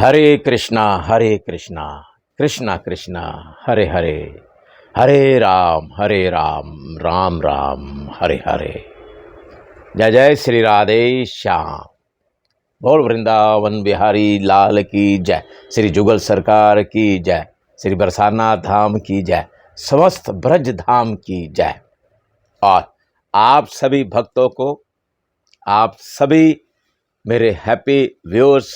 हरे कृष्णा कृष्णा कृष्णा हरे हरे, हरे राम राम राम हरे हरे। जय जय श्री राधे श्याम। बोल वृंदावन बिहारी लाल की जय। श्री जुगल सरकार की जय। श्री बरसाना धाम की जय। समस्त ब्रज धाम की जय। और आप सभी भक्तों को, आप सभी मेरे हैप्पी व्यूअर्स,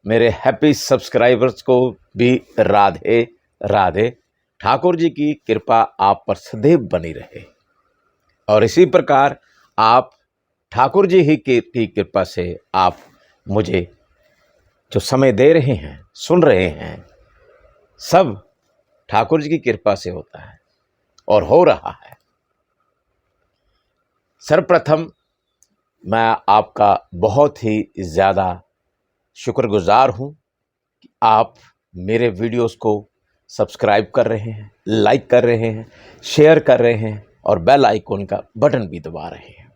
मेरे हैप्पी सब्सक्राइबर्स को भी राधे राधे। ठाकुर जी की कृपा आप पर सदैव बनी रहे और इसी प्रकार आप ठाकुर जी ही की कृपा से आप मुझे जो समय दे रहे हैं, सुन रहे हैं, सब ठाकुर जी की कृपा से होता है और हो रहा है। सर्वप्रथम मैं आपका बहुत ही ज़्यादा शुक्रगुजार हूँ कि आप मेरे वीडियोस को सब्सक्राइब कर रहे हैं, लाइक कर रहे हैं, शेयर कर रहे हैं और बेल आइकन का बटन भी दबा रहे हैं।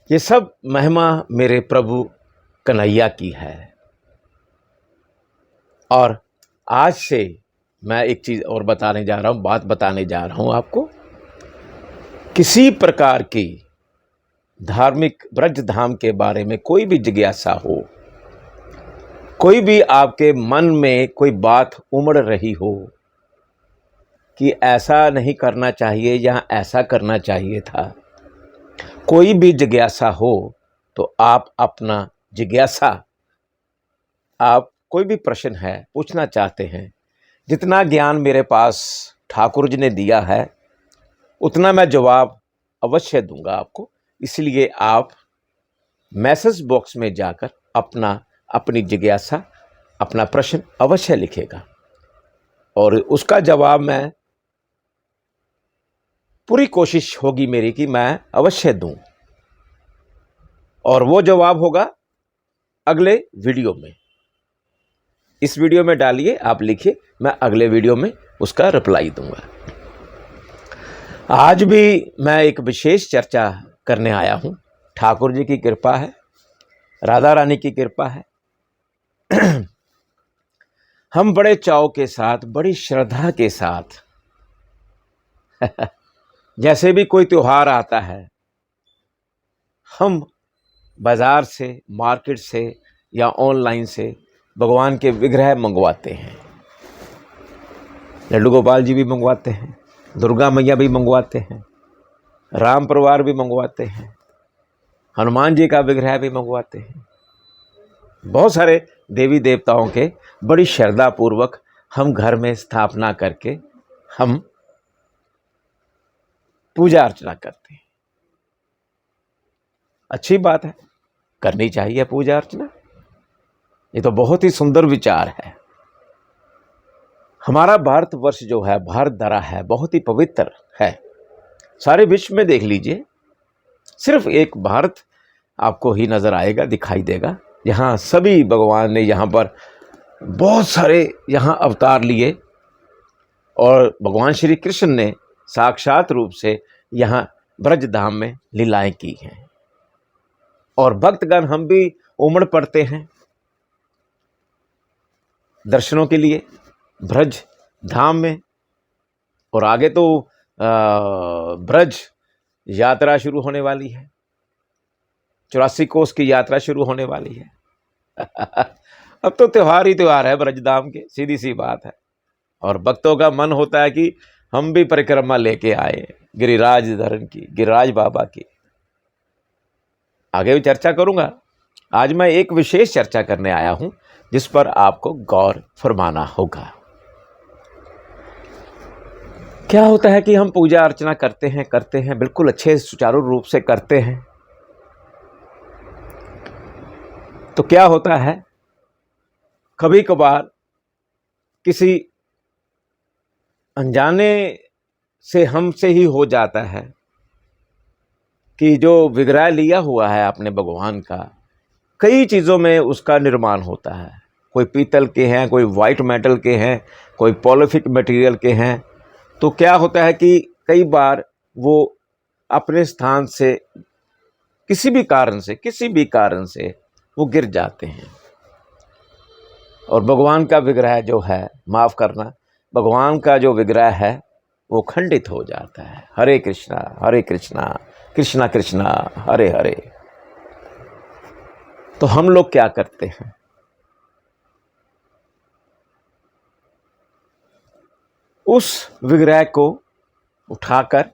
ये सब महिमा मेरे प्रभु कन्हैया की है। और आज से मैं एक चीज़ और बताने जा रहा हूँ, बात बताने जा रहा हूँ आपको। किसी प्रकार की धार्मिक ब्रज धाम के बारे में कोई भी जिज्ञासा हो, कोई भी आपके मन में कोई बात उमड़ रही हो कि ऐसा नहीं करना चाहिए या ऐसा करना चाहिए था, कोई भी जिज्ञासा हो तो आप अपना जिज्ञासा, आप कोई भी प्रश्न है पूछना चाहते हैं, जितना ज्ञान मेरे पास ठाकुर जी ने दिया है उतना मैं जवाब अवश्य दूंगा आपको। इसलिए आप मैसेज बॉक्स में जाकर अपनी जिज्ञासा, अपना प्रश्न अवश्य लिखेगा और उसका जवाब मैं, पूरी कोशिश होगी मेरी कि मैं अवश्य दूं और वो जवाब होगा अगले वीडियो में। इस वीडियो में डालिए, आप लिखिए, मैं अगले वीडियो में उसका रिप्लाई दूंगा। आज भी मैं एक विशेष चर्चा करने आया हूं। ठाकुर जी की कृपा है, राधा रानी की कृपा है। हम बड़े चाव के साथ, बड़ी श्रद्धा के साथ जैसे भी कोई त्योहार आता है, हम बाजार से, मार्केट से या ऑनलाइन से भगवान के विग्रह मंगवाते हैं। लड्डू गोपाल जी भी मंगवाते हैं, दुर्गा मैया भी मंगवाते हैं, राम परिवार भी मंगवाते हैं, हनुमान जी का विग्रह भी मंगवाते हैं। बहुत सारे देवी देवताओं के बड़ी श्रद्धा पूर्वक हम घर में स्थापना करके हम पूजा अर्चना करते हैं। अच्छी बात है, करनी चाहिए पूजा अर्चना। ये तो बहुत ही सुंदर विचार है। हमारा भारतवर्ष जो है, भारत धरा है, बहुत ही पवित्र है। सारे विश्व में देख लीजिए, सिर्फ एक भारत आपको ही नजर आएगा, दिखाई देगा, यहाँ सभी भगवान ने यहाँ पर बहुत सारे यहाँ अवतार लिए और भगवान श्री कृष्ण ने साक्षात रूप से यहाँ ब्रज धाम में लीलाएं की हैं और भक्तगण हम भी उमड़ पड़ते हैं दर्शनों के लिए ब्रज धाम में। और आगे तो ब्रज यात्रा शुरू होने वाली है, 84 कोस की यात्रा शुरू होने वाली है। अब तो त्योहार ही त्योहार है ब्रज धाम के, सीधी सी बात है। और भक्तों का मन होता है कि हम भी परिक्रमा लेके आए गिरिराज धरन की, गिरिराज बाबा की। आगे भी चर्चा करूंगा। आज मैं एक विशेष चर्चा करने आया हूं जिस पर आपको गौर फरमाना होगा। क्या होता है कि हम पूजा अर्चना करते हैं बिल्कुल अच्छे सुचारू रूप से करते हैं, तो क्या होता है कभी कभार किसी अनजाने से हमसे ही हो जाता है कि जो विग्रह लिया हुआ है अपने भगवान का, कई चीज़ों में उसका निर्माण होता है। कोई पीतल के हैं, कोई वाइट मेटल के हैं, कोई पॉलिथिक मटेरियल के हैं। तो क्या होता है कि कई बार वो अपने स्थान से किसी भी कारण से वो गिर जाते हैं। और भगवान का विग्रह जो है, माफ़ करना, भगवान का जो विग्रह है वो खंडित हो जाता है। हरे कृष्णा कृष्णा कृष्णा हरे हरे। तो हम लोग क्या करते हैं, उस विग्रह को उठाकर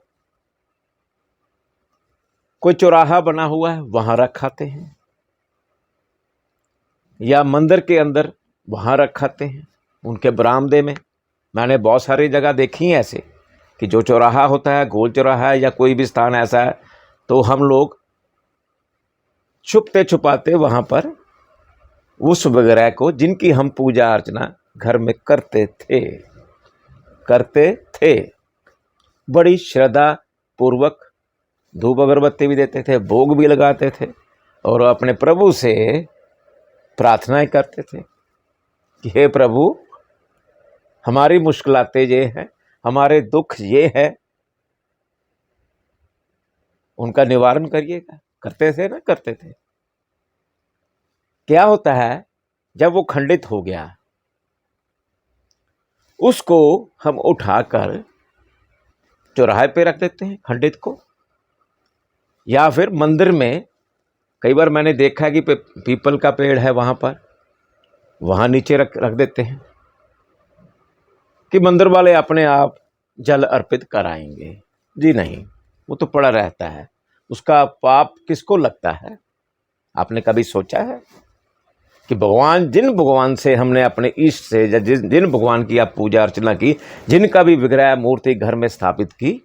कोई चौराहा बना हुआ है वहां रखाते हैं, या मंदिर के अंदर वहां रखाते हैं, उनके बरामदे में। मैंने बहुत सारी जगह देखी है ऐसे कि जो चौराहा होता है, गोल चौराहा है या कोई भी स्थान ऐसा है, तो हम लोग छुपते छुपाते वहां पर उस विग्रह को, जिनकी हम पूजा अर्चना घर में करते थे, बड़ी श्रद्धा पूर्वक धूप अगरबत्ती भी देते थे, भोग भी लगाते थे और अपने प्रभु से प्रार्थनाएं करते थे कि हे प्रभु, हमारी मुश्किलातें ये हैं, हमारे दुख ये है, उनका निवारण करिएगा। करते थे ना, करते थे। क्या होता है, जब वो खंडित हो गया, उसको हम उठाकर चौराहे पे रख देते हैं खंडित को, या फिर मंदिर में। कई बार मैंने देखा है कि पीपल का पेड़ है वहां पर, वहां नीचे रख देते हैं कि मंदिर वाले अपने आप जल अर्पित कराएंगे। जी नहीं, वो तो पड़ा रहता है, उसका पाप किसको लगता है? आपने कभी सोचा है कि जिन भगवान से हमने अपने इष्ट से, या जिन भगवान की आप पूजा अर्चना की, जिनका भी विग्रह मूर्ति घर में स्थापित की,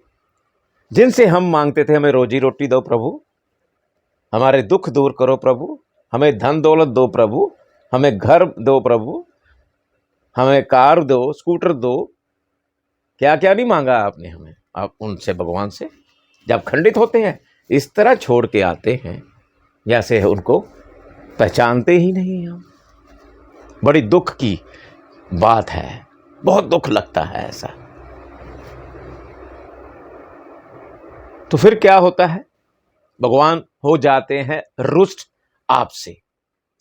जिनसे हम मांगते थे हमें रोजी रोटी दो प्रभु, हमारे दुख दूर करो प्रभु, हमें धन दौलत दो प्रभु, हमें घर दो प्रभु, हमें कार दो, स्कूटर दो, क्या क्या नहीं मांगा आपने हमें, आप उनसे, भगवान से जब खंडित होते हैं, इस तरह छोड़ के आते हैं जैसे उनको पहचानते ही नहीं हम। बड़ी दुख की बात है, बहुत दुख लगता है ऐसा। तो फिर क्या होता है, भगवान हो जाते हैं रुष्ट आपसे,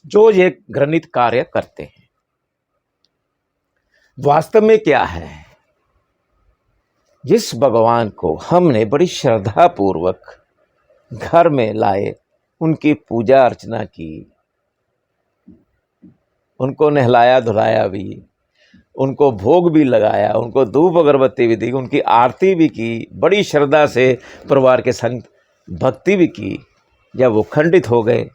जो ये घृणित कार्य करते हैं। वास्तव में क्या है, जिस भगवान को हमने बड़ी श्रद्धा पूर्वक घर में लाए, उनकी पूजा अर्चना की, उनको नहलाया धुलाया भी, उनको भोग भी लगाया, उनको धूप अगरबत्ती भी दी, उनकी आरती भी की, बड़ी श्रद्धा से परिवार के संग भक्ति भी की, जब वो खंडित हो गए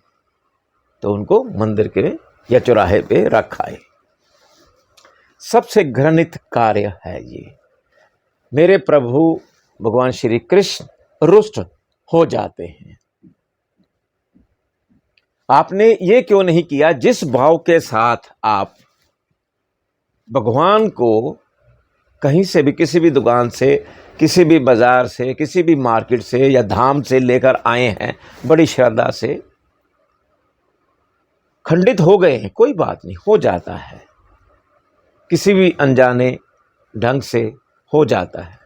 तो उनको मंदिर के या चौराहे पे रखाए। सबसे घृणित कार्य है ये। मेरे प्रभु भगवान श्री कृष्ण रुष्ट हो जाते हैं। आपने ये क्यों नहीं किया, जिस भाव के साथ आप भगवान को कहीं से भी, किसी भी दुकान से, किसी भी बाजार से, किसी भी मार्केट से या धाम से लेकर आए हैं, बड़ी श्रद्धा से, खंडित हो गए हैं, कोई बात नहीं, हो जाता है, किसी भी अनजाने ढंग से हो जाता है।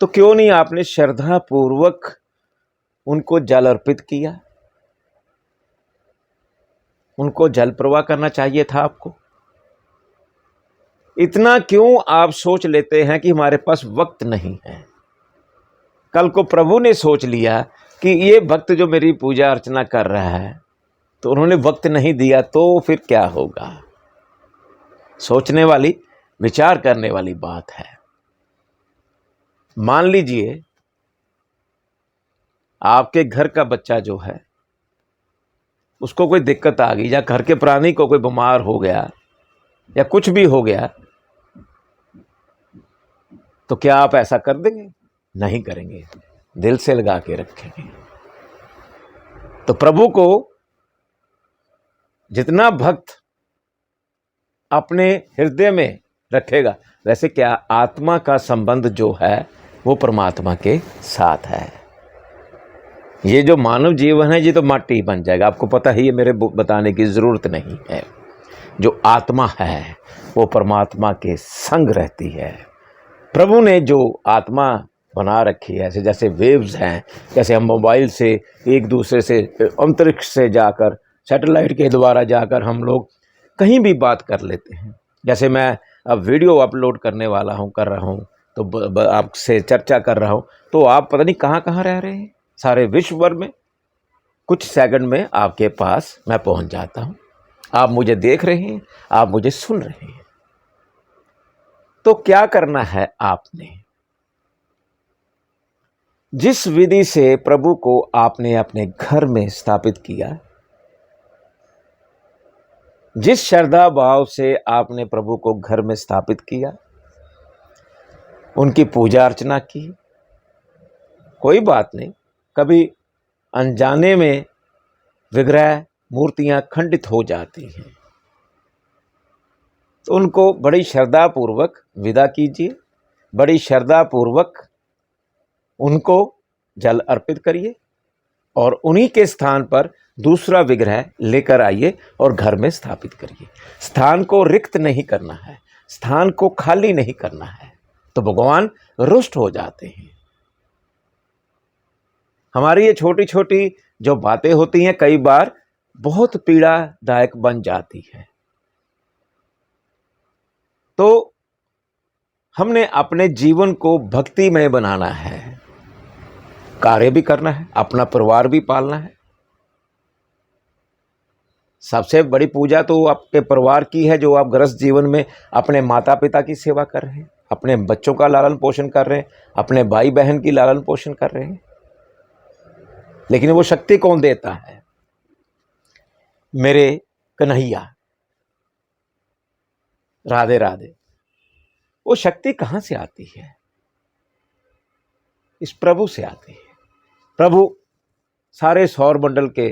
तो क्यों नहीं आपने श्रद्धा पूर्वक उनको जल अर्पित किया? उनको जल प्रवाह करना चाहिए था आपको। इतना क्यों आप सोच लेते हैं कि हमारे पास वक्त नहीं है? कल को प्रभु ने सोच लिया कि ये भक्त जो मेरी पूजा अर्चना कर रहा है, तो उन्होंने वक्त नहीं दिया, तो फिर क्या होगा? सोचने वाली, विचार करने वाली बात है। मान लीजिए आपके घर का बच्चा जो है, उसको कोई दिक्कत आ गई, या घर के प्राणी को कोई बीमार हो गया या कुछ भी हो गया, तो क्या आप ऐसा कर देंगे? नहीं करेंगे, दिल से लगा के रखेंगे। तो प्रभु को जितना भक्त अपने हृदय में रखेगा, वैसे क्या आत्मा का संबंध जो है वो परमात्मा के साथ है। ये जो मानव जीवन है, ये तो माटी बन जाएगा, आपको पता ही है, मेरे बताने की ज़रूरत नहीं है। जो आत्मा है वो परमात्मा के संग रहती है। प्रभु ने जो आत्मा बना रखी है, जैसे वेव्स हैं, जैसे हम मोबाइल से एक दूसरे से अंतरिक्ष से जाकर सैटेलाइट के द्वारा जाकर हम लोग कहीं भी बात कर लेते हैं। जैसे मैं अब वीडियो अपलोड करने वाला हूँ, कर रहा हूँ, तो आपसे चर्चा कर रहा हूँ, तो आप पता नहीं कहाँ कहाँ रह रहे हैं, सारे विश्व भर में कुछ सेकंड में आपके पास मैं पहुँच जाता हूँ। आप मुझे देख रहे हैं, आप मुझे सुन रहे हैं। तो क्या करना है आपने? जिस विधि से प्रभु को आपने अपने घर में स्थापित किया, जिस श्रद्धा भाव से आपने प्रभु को घर में स्थापित किया, उनकी पूजा अर्चना की, कोई बात नहीं, कभी अनजाने में विग्रह मूर्तियां खंडित हो जाती हैं, तो उनको बड़ी श्रद्धा पूर्वक विदा कीजिए, बड़ी श्रद्धा पूर्वक उनको जल अर्पित करिए और उन्हीं के स्थान पर दूसरा विग्रह लेकर आइए और घर में स्थापित करिए। स्थान को रिक्त नहीं करना है, स्थान को खाली नहीं करना है, तो भगवान रुष्ट हो जाते हैं। हमारी ये छोटी छोटी जो बातें होती हैं कई बार बहुत पीड़ादायक बन जाती है। तो हमने अपने जीवन को भक्तिमय बनाना है, कार्य भी करना है, अपना परिवार भी पालना है। सबसे बड़ी पूजा तो आपके परिवार की है, जो आप गृहस्थ जीवन में अपने माता पिता की सेवा कर रहे हैं, अपने बच्चों का लालन पोषण कर रहे हैं, अपने भाई बहन की लालन पोषण कर रहे हैं। लेकिन वो शक्ति कौन देता है? मेरे कन्हैया, राधे राधे। वो शक्ति कहां से आती है? इस प्रभु से आती है। प्रभु सारे सौर मंडल के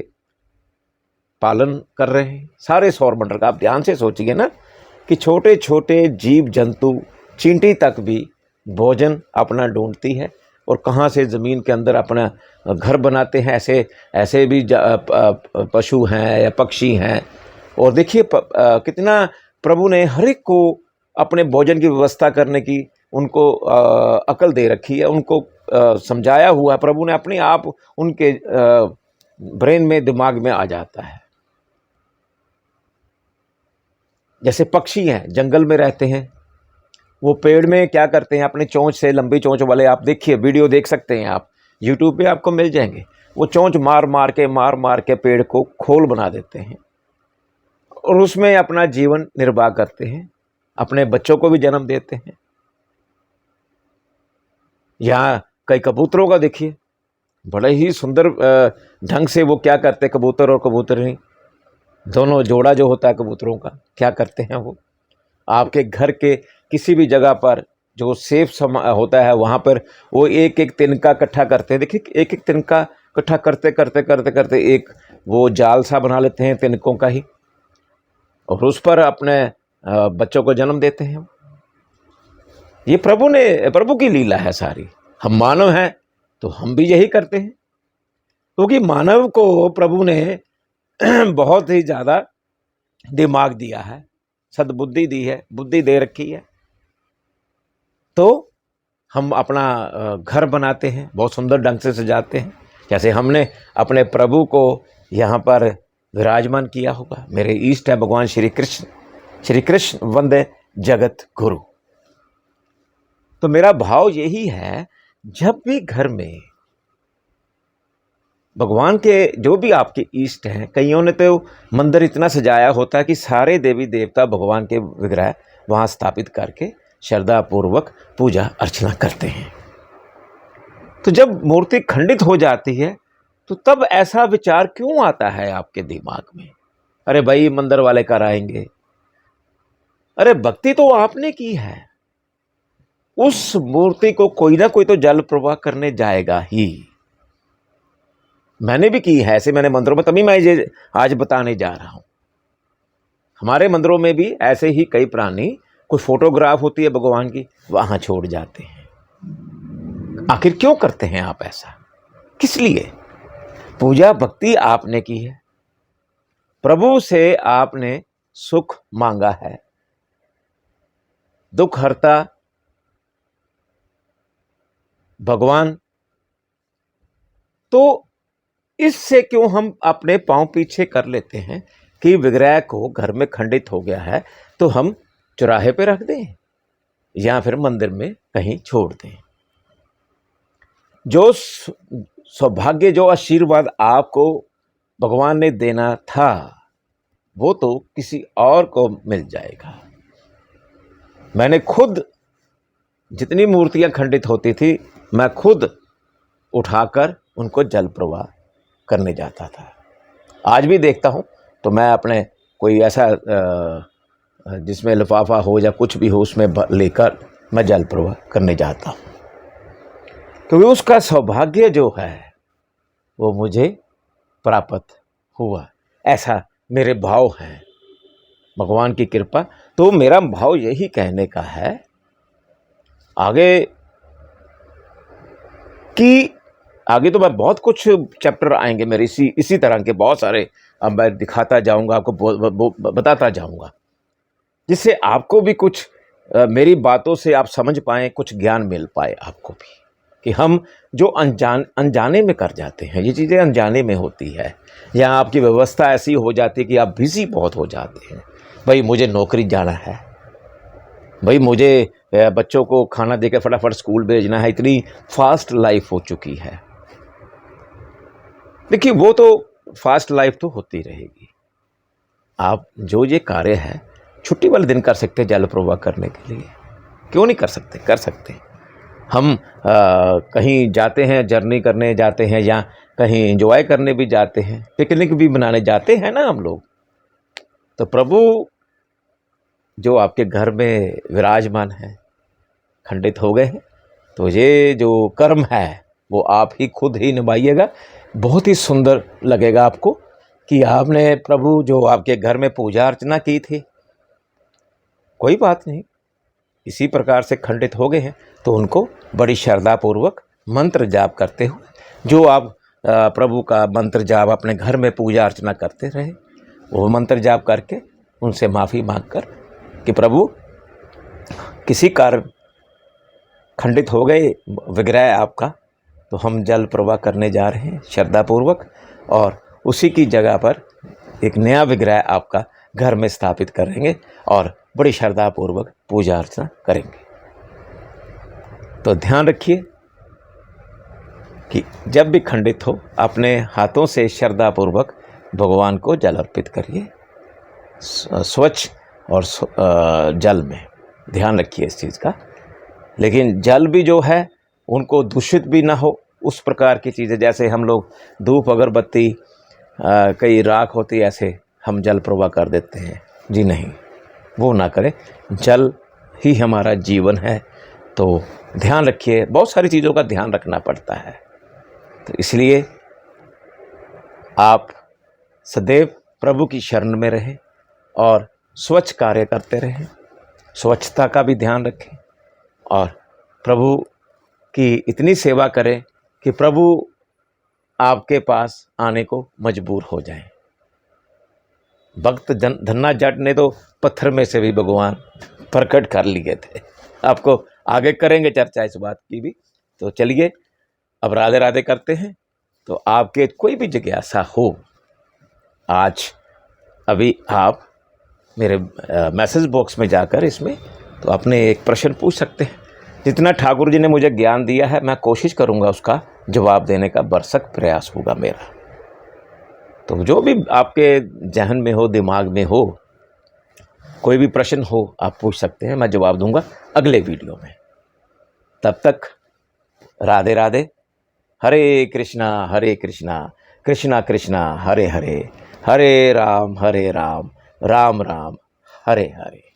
पालन कर रहे हैं, सारे सौर मंडल का। आप ध्यान से सोचिए ना कि छोटे छोटे जीव जंतु, चींटी तक भी भोजन अपना ढूंढती है और कहाँ से ज़मीन के अंदर अपना घर बनाते हैं। ऐसे ऐसे भी पशु हैं या पक्षी हैं। और देखिए कितना प्रभु ने हर एक को अपने भोजन की व्यवस्था करने की उनको अकल दे रखी है, उनको समझाया हुआ है। प्रभु ने अपने आप उनके ब्रेन में, दिमाग में आ जाता है। जैसे पक्षी हैं, जंगल में रहते हैं, वो पेड़ में क्या करते हैं, अपने चोंच से, लंबी चोंच वाले, आप देखिए वीडियो देख सकते हैं, आप यूट्यूब पे आपको मिल जाएंगे। वो चोंच मार मार के पेड़ को खोल बना देते हैं और उसमें अपना जीवन निर्वाह करते हैं, अपने बच्चों को भी जन्म देते हैं। यहाँ कई कबूतरों का देखिए, बड़े ही सुंदर ढंग से वो क्या करते हैं, कबूतर और कबूतरनी दोनों, जोड़ा जो होता है कबूतरों का, क्या करते हैं, वो आपके घर के किसी भी जगह पर जो सेफ होता है वहाँ पर वो एक एक तिनका इकट्ठा करते हैं। देखिए एक एक तिनका इकट्ठा करते करते करते करते एक वो जाल सा बना लेते हैं तिनकों का ही, और उस पर अपने बच्चों को जन्म देते हैं। ये प्रभु की लीला है सारी। हम मानव हैं तो हम भी यही करते हैं, क्योंकि मानव को प्रभु ने बहुत ही ज़्यादा दिमाग दिया है, सद्बुद्धि दी है, बुद्धि दे रखी है। तो हम अपना घर बनाते हैं, बहुत सुंदर ढंग से सजाते हैं। जैसे हमने अपने प्रभु को यहाँ पर विराजमान किया होगा। मेरे ईष्ट है भगवान श्री कृष्ण वंदे जगत गुरु। तो मेरा भाव यही है, जब भी घर में भगवान के जो भी आपके ईष्ट हैं, कईयों ने तो मंदिर इतना सजाया होता है कि सारे देवी देवता भगवान के विग्रह वहाँ स्थापित करके श्रद्धा पूर्वक पूजा अर्चना करते हैं। तो जब मूर्ति खंडित हो जाती है तो तब ऐसा विचार क्यों आता है आपके दिमाग में? अरे भाई मंदिर वाले कराएंगे। अरे भक्ति तो आपने की है, उस मूर्ति को कोई ना कोई तो जल प्रवाह करने जाएगा ही। मैंने भी की है ऐसे, मैंने मंदिरों में, तभी मैं ये आज बताने जा रहा हूं। हमारे मंदिरों में भी ऐसे ही कई प्राणी, कोई फोटोग्राफ होती है भगवान की, वहां छोड़ जाते हैं। आखिर क्यों करते हैं आप ऐसा? किस लिए? पूजा भक्ति आपने की है, प्रभु से आपने सुख मांगा है, दुख हरता भगवान। तो इससे क्यों हम अपने पांव पीछे कर लेते हैं कि विग्रह को घर में खंडित हो गया है तो हम चौराहे पे रख दें या फिर मंदिर में कहीं छोड़ दें। जो सौभाग्य, जो आशीर्वाद आपको भगवान ने देना था वो तो किसी और को मिल जाएगा। मैंने खुद जितनी मूर्तियां खंडित होती थी मैं खुद उठाकर उनको जल प्रवाह करने जाता था। आज भी देखता हूं तो मैं अपने कोई ऐसा जिसमें लिफाफा हो या कुछ भी हो उसमें लेकर मैं जल प्रवाह करने जाता हूं, क्योंकि उसका सौभाग्य जो है वो मुझे प्राप्त हुआ। ऐसा मेरे भाव हैं, भगवान की कृपा। तो मेरा भाव यही कहने का है आगे कि आगे तो मैं बहुत कुछ चैप्टर आएंगे मेरे इसी तरह के बहुत सारे, अब मैं दिखाता जाऊंगा आपको, बताता जाऊंगा, जिससे आपको भी कुछ मेरी बातों से आप समझ पाएं, कुछ ज्ञान मिल पाए आपको भी, कि हम जो अनजाने में कर जाते हैं, ये चीज़ें अनजाने में होती है, या आपकी व्यवस्था ऐसी हो जाती है कि आप बिजी बहुत हो जाते हैं। भाई मुझे नौकरी जाना है, भाई मुझे बच्चों को खाना देकर फटाफट स्कूल भेजना है, इतनी फास्ट लाइफ हो चुकी है। देखिए वो तो फास्ट लाइफ तो होती रहेगी। आप जो ये कार्य है छुट्टी वाले दिन कर सकते हैं, जल प्रवाह करने के लिए, क्यों नहीं कर सकते? कर सकते हैं। हम कहीं जाते हैं, जर्नी करने जाते हैं, या कहीं एंजॉय करने भी जाते हैं, पिकनिक भी मनाने जाते हैं ना हम लोग, तो प्रभु जो आपके घर में विराजमान है खंडित हो गए हैं, तो ये जो कर्म है वो आप ही खुद ही निभाइएगा। बहुत ही सुंदर लगेगा आपको कि आपने प्रभु जो आपके घर में पूजा अर्चना की थी, कोई बात नहीं, इसी प्रकार से खंडित हो गए हैं, तो उनको बड़ी श्रद्धापूर्वक मंत्र जाप करते हुए, जो आप प्रभु का मंत्र जाप अपने घर में पूजा अर्चना करते रहे, वो मंत्र जाप करके उनसे माफ़ी मांगकर कि प्रभु किसी कारण खंडित हो गए विग्रह आपका, तो हम जल प्रवाह करने जा रहे हैं श्रद्धापूर्वक, और उसी की जगह पर एक नया विग्रह आपका घर में स्थापित करेंगे और बड़ी श्रद्धापूर्वक पूजा अर्चना करेंगे। तो ध्यान रखिए कि जब भी खंडित हो अपने हाथों से श्रद्धापूर्वक भगवान को जल अर्पित करिए, स्वच्छ और जल में, ध्यान रखिए इस चीज़ का। लेकिन जल भी जो है उनको दूषित भी ना हो, उस प्रकार की चीज़ें, जैसे हम लोग धूप अगरबत्ती कई राख होती, ऐसे हम जल प्रवाह कर देते हैं, जी नहीं, वो ना करें। जल ही हमारा जीवन है, तो ध्यान रखिए, बहुत सारी चीज़ों का ध्यान रखना पड़ता है। तो इसलिए आप सदैव प्रभु की शरण में रहें और स्वच्छ कार्य करते रहें, स्वच्छता का भी ध्यान रखें, और प्रभु की इतनी सेवा करें कि प्रभु आपके पास आने को मजबूर हो जाएं। भक्त धन्ना जट ने तो पत्थर में से भी भगवान प्रकट कर लिए थे। आपको आगे करेंगे चर्चा इस बात की भी। तो चलिए अब राधे राधे करते हैं। तो आपके कोई भी जिज्ञासा हो, आज अभी आप मेरे मैसेज बॉक्स में जाकर इसमें तो अपने एक प्रश्न पूछ सकते हैं। जितना ठाकुर जी ने मुझे ज्ञान दिया है मैं कोशिश करूंगा उसका जवाब देने का भरसक प्रयास होगा मेरा। तो जो भी आपके जहन में हो, दिमाग में हो, कोई भी प्रश्न हो आप पूछ सकते हैं, मैं जवाब दूंगा अगले वीडियो में। तब तक राधे राधे। हरे कृष्णा कृष्णा कृष्णा हरे हरे, हरे राम राम राम हरे हरे।